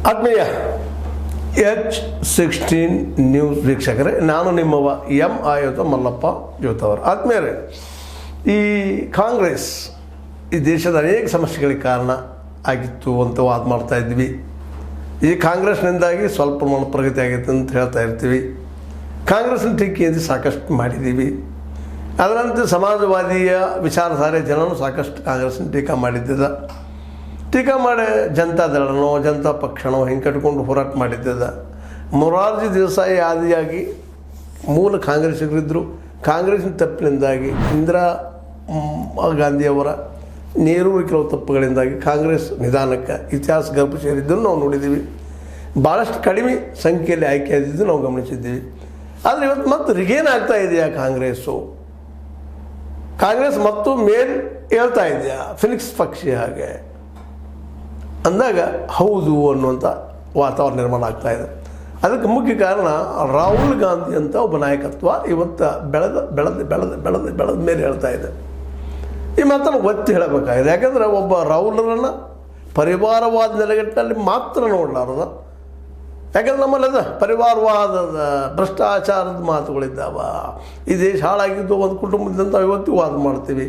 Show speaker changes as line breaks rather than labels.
ಆತ್ಮೀಯ H16 news ವೀಕ್ಷಕರೇ, ನಾನು ನಿಮ್ಮವ ಎಂ ಆಯುಧ ಮಲ್ಲಪ್ಪ ಜೋತವರು. ಆತ್ಮೀಯರೇ, ಈ ಕಾಂಗ್ರೆಸ್ ಈ ದೇಶದ ಅನೇಕ ಸಮಸ್ಯೆಗಳಿಗೆ ಕಾರಣ ಆಗಿತ್ತು ಅಂತ ವಾದ ಮಾಡ್ತಾ ಇದ್ವಿ. ಈ ಕಾಂಗ್ರೆಸ್ನಿಂದಾಗಿ ಸ್ವಲ್ಪ ಪ್ರಗತಿ ಆಗೈತೆ ಅಂತ ಹೇಳ್ತಾ ಇರ್ತೀವಿ. ಕಾಂಗ್ರೆಸ್ನ ಟೀಕೆಯಲ್ಲಿ ಸಾಕಷ್ಟು ಮಾಡಿದ್ದೀವಿ. ಅದರಂತೆ ಸಮಾಜವಾದಿಯ ವಿಚಾರಧಾರೆ ಜನನು ಸಾಕಷ್ಟು ಕಾಂಗ್ರೆಸ್ನ ಟೀಕಾ ಮಾಡಿ ಜನತಾದಳನೋ ಜನತಾ ಪಕ್ಷನೋ ಹಿಂಗೆ ಕಟ್ಕೊಂಡು ಹೋರಾಟ ಮಾಡಿದ್ದದ. ಮೊರಾರ್ಜಿ ದೇಸಾಯಿ ಆದಿಯಾಗಿ ಮೂಲ ಕಾಂಗ್ರೆಸ್ಸಿಗರಿದ್ದರು. ಕಾಂಗ್ರೆಸ್ಸಿನ ತಪ್ಪಿನಿಂದಾಗಿ ಇಂದಿರಾ ಗಾಂಧಿಯವರ ನೆಹರು ಕೆಲವು ತಪ್ಪುಗಳಿಂದಾಗಿ ಕಾಂಗ್ರೆಸ್ ನಿಧಾನಕ್ಕೆ ಇತಿಹಾಸ ಗರ್ಭ ಸೇರಿದ್ದನ್ನು ನಾವು ನೋಡಿದ್ದೀವಿ. ಭಾಳಷ್ಟು ಕಡಿಮೆ ಸಂಖ್ಯೆಯಲ್ಲಿ ಆಯ್ಕೆಯಾದಿದ್ದು ನಾವು ಗಮನಿಸಿದ್ದೀವಿ. ಆದರೆ ಇವತ್ತು ಮತ್ತೆ ರಿಗೇನ್ ಆಗ್ತಾ ಇದೆಯಾ ಕಾಂಗ್ರೆಸ್ ಮತ್ತು ಮೇಲ್ ಹೇಳ್ತಾ ಇದೆಯಾ ಫಿನಿಕ್ಸ್ ಪಕ್ಷಿ ಹಾಗೆ ಅಂದಾಗ ಹೌದು ಅನ್ನುವಂಥ ವಾತಾವರಣ ನಿರ್ಮಾಣ ಆಗ್ತಾ ಇದೆ. ಅದಕ್ಕೆ ಮುಖ್ಯ ಕಾರಣ ರಾಹುಲ್ ಗಾಂಧಿ ಅಂತ ಒಬ್ಬ ನಾಯಕತ್ವ ಇವತ್ತು ಬೆಳೆದ ಮೇಲೆ ಹೇಳ್ತಾ ಇದೆ. ಈ ಮಾತನ್ನು ಒತ್ತಿ ಹೇಳಬೇಕಾಗಿದೆ. ಯಾಕಂದರೆ ಒಬ್ಬ ರಾಹುಲರನ್ನು ಪರಿವಾರವಾದ ನೆಲೆಗಟ್ಟಿನಲ್ಲಿ ಮಾತ್ರ ನೋಡಲಾರದ. ಯಾಕಂದ್ರೆ ನಮ್ಮಲ್ಲಿ ಅದ ಪರಿವಾರವಾದದ ಭ್ರಷ್ಟಾಚಾರದ ಮಾತುಗಳಿದ್ದಾವ. ಈ ದೇಶ ಹಾಳಾಗಿದ್ದು ಒಂದು ಕುಟುಂಬದಿಂದ ಇವತ್ತು ವಾದ ಮಾಡ್ತೀವಿ.